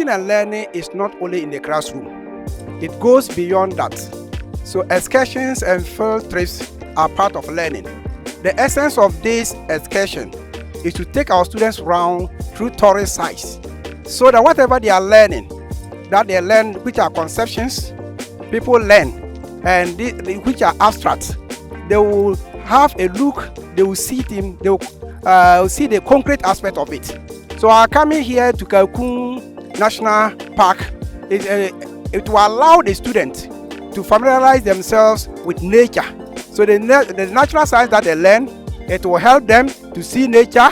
teaching and learning is not only in the classroom. It goes beyond that. So excursions and field trips are part of learning. The essence of this excursion is to take our students around through tourist sites, so that whatever they are learning, that they learn, which are conceptions, people learn, and which are abstract, they will have a look, they will see them, they will see the concrete aspect of it. So our coming here to JIOE National Park, it will allow the student to familiarize themselves with nature. So the natural science that they learn, it will help them to see nature.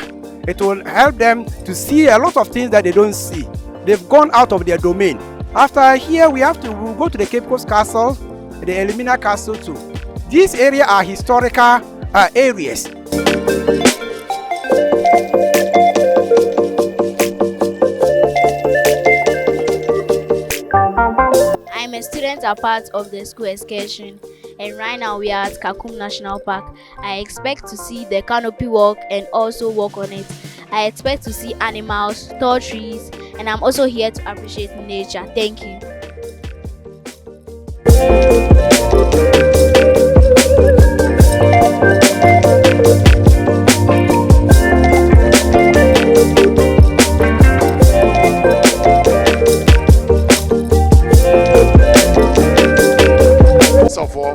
It will help them to see a lot of things that they don't see. They've gone out of their domain. After here, we'll go to the Cape Coast Castle, the Elimina Castle too. These areas are historical areas. I'm a student a part of the school excursion, and right now we are at JIOE National Park. I expect to see the canopy walk and also walk on it. I expect to see animals, tall trees, and I'm also here to appreciate nature. Thank you.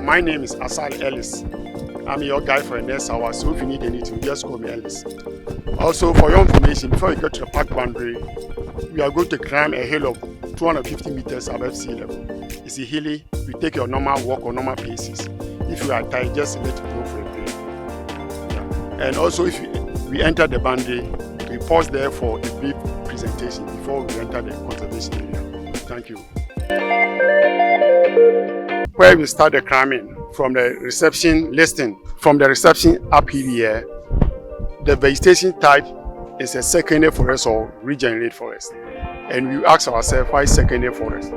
My name is Asal Ellis. I'm your guide for the next hour, so if you need anything, just call me Ellis. Also, for your information, before you get to the park boundary, we are going to climb a hill of 250 meters above sea level. It's a hilly, we take your normal walk or normal paces. If you are tired, just let it go for a break. Yeah. And also, if we enter the boundary, we pause there for a brief presentation before we enter the conservation area. Thank you. Where we start the climbing, from the reception listing, from the reception up here, the vegetation type is a secondary forest or regenerate forest. And we ask ourselves, why secondary forest?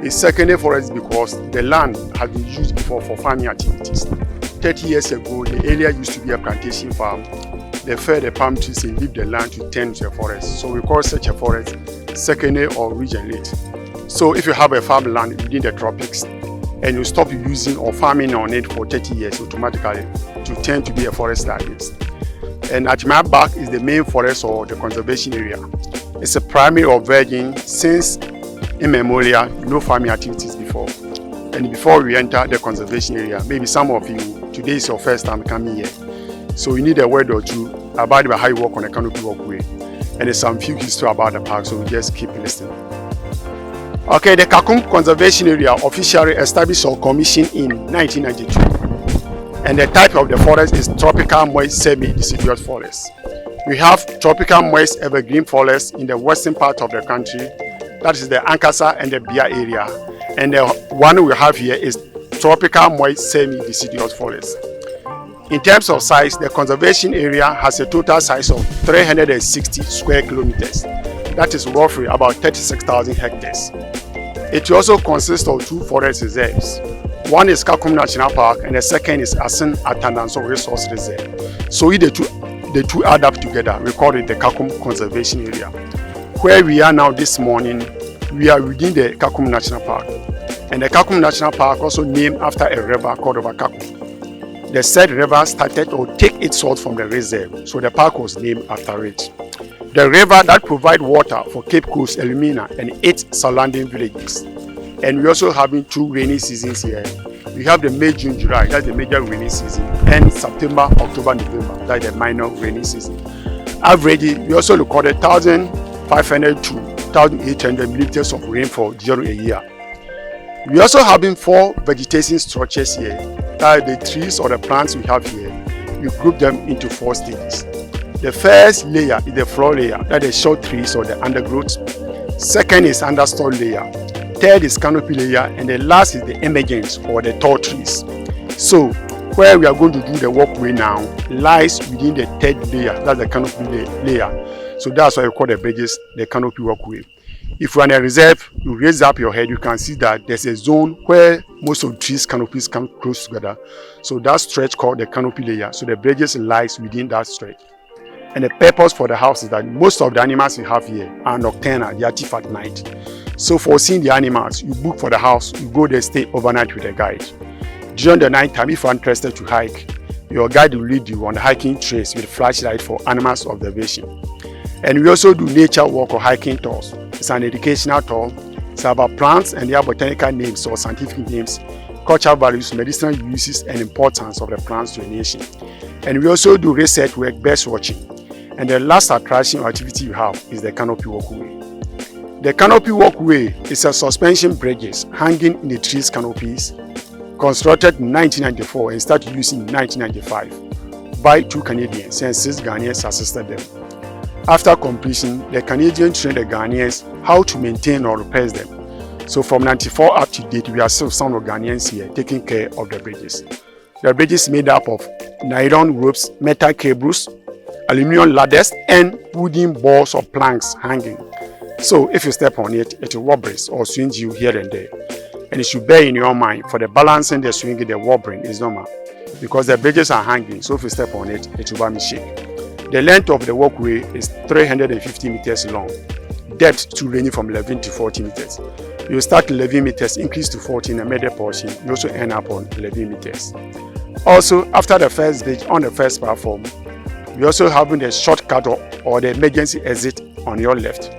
It's secondary forest because the land has been used before for farming activities. 30 years ago, the area used to be a plantation farm. They fell the palm trees and leave the land to turn to a forest. So we call such a forest secondary or regenerate. So if you have a farmland within the tropics, and you stop using or farming on it for 30 years, automatically to turn to be a forest target. And at my back is the main forest or the conservation area. It's a primary or virgin since immemorial, no farming activities before. And before we enter the conservation area, maybe some of you, today is your first time coming here. So you need a word or two about how you walk on a canopy walkway. And there's some few history about the park, so we just keep listening. Okay, the JIOE Conservation Area officially established or commissioned in 1992. And the type of the forest is tropical moist semi-deciduous forest. We have tropical moist evergreen forest in the western part of the country. That is the Ankasa and the Bia area. And the one we have here is tropical moist semi-deciduous forest. In terms of size, the conservation area has a total size of 360 square kilometers. That is roughly about 36,000 hectares. It also consists of two forest reserves. One is JIOE National Park and the second is Asin Atandanso Resource Reserve. So if the two add up together, we call it the JIOE Conservation Area. Where we are now this morning, we are within the JIOE National Park. And the JIOE National Park also named after a river called River JIOE. The said river started to take its source from the reserve, so the park was named after it. The river that provides water for Cape Coast, Elimina, and 8 surrounding villages. And we also having 2 rainy seasons here. We have the May, June, July, that's the major rainy season, and September, October, November, that's the minor rainy season. Average, we also recorded 1,500 to 1,800 millimeters of rainfall during a year. We also having 4 vegetation structures here. That are the trees or the plants we have here. We group them into 4 stages. The first layer is the floor layer, that is short trees or the undergrowth. Second is understory layer. Third is canopy layer, and the last is the emergence or the tall trees. So where we are going to do the walkway now lies within the third layer, that's the canopy layer. So that's why we call the bridges the canopy walkway. If you're in a reserve, you raise up your head, you can see that there's a zone where most of the trees canopies come close together. So that stretch called the canopy layer. So the bridges lies within that stretch. And the purpose for the house is that most of the animals we have here are nocturnal, they are active at night. So for seeing the animals, you book for the house, you go there, stay overnight with a guide. During the night time, if you're interested to hike, your guide will lead you on the hiking trails with flashlight for animals observation. And we also do nature walk or hiking tours. It's an educational tour. It's about plants and their botanical names or scientific names, cultural values, medicinal uses, and importance of the plants to a nation. And we also do research work, bird watching. And the last attraction or activity you have is the canopy walkway. The canopy walkway is a suspension bridges hanging in the trees canopies, constructed in 1994 and started using in 1995 by 2 Canadians, and 6 Ghanaians assisted them. After completion, the Canadians trained the Ghanaians how to maintain or repair them. So from 94 up to date, we are still some of Ghanaians here taking care of the bridges. The bridges made up of nylon ropes, metal cables, aluminum ladders, and wooden balls or planks hanging. So if you step on it, it will wobble or swing you here and there. And you should bear in your mind, for the balancing, the swinging, the wobbling is normal, because the bridges are hanging, so if you step on it, it will shake. The length of the walkway is 350 meters long, depth to ranging from 11 to 40 meters. You start 11 meters, increase to 14, and middle portion, you also end up on 11 meters. Also, after the first bridge on the first platform, we also having the shortcut or the emergency exit on your left.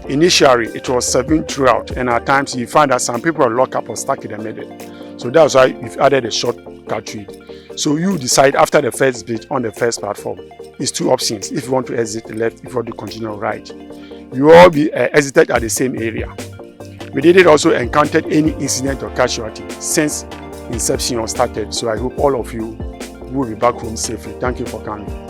Initially, it was 7 throughout, and at times you find that some people are locked up or stuck in the middle. So that's why we've added a shortcut to it. So you decide after the first bridge on the first platform. It's 2 options. If you want to exit left, if you want to continue right. You will all be exited at the same area. We didn't also encounter any incident or casualty since inception or started. So I hope all of you will be back home safely. Thank you for coming.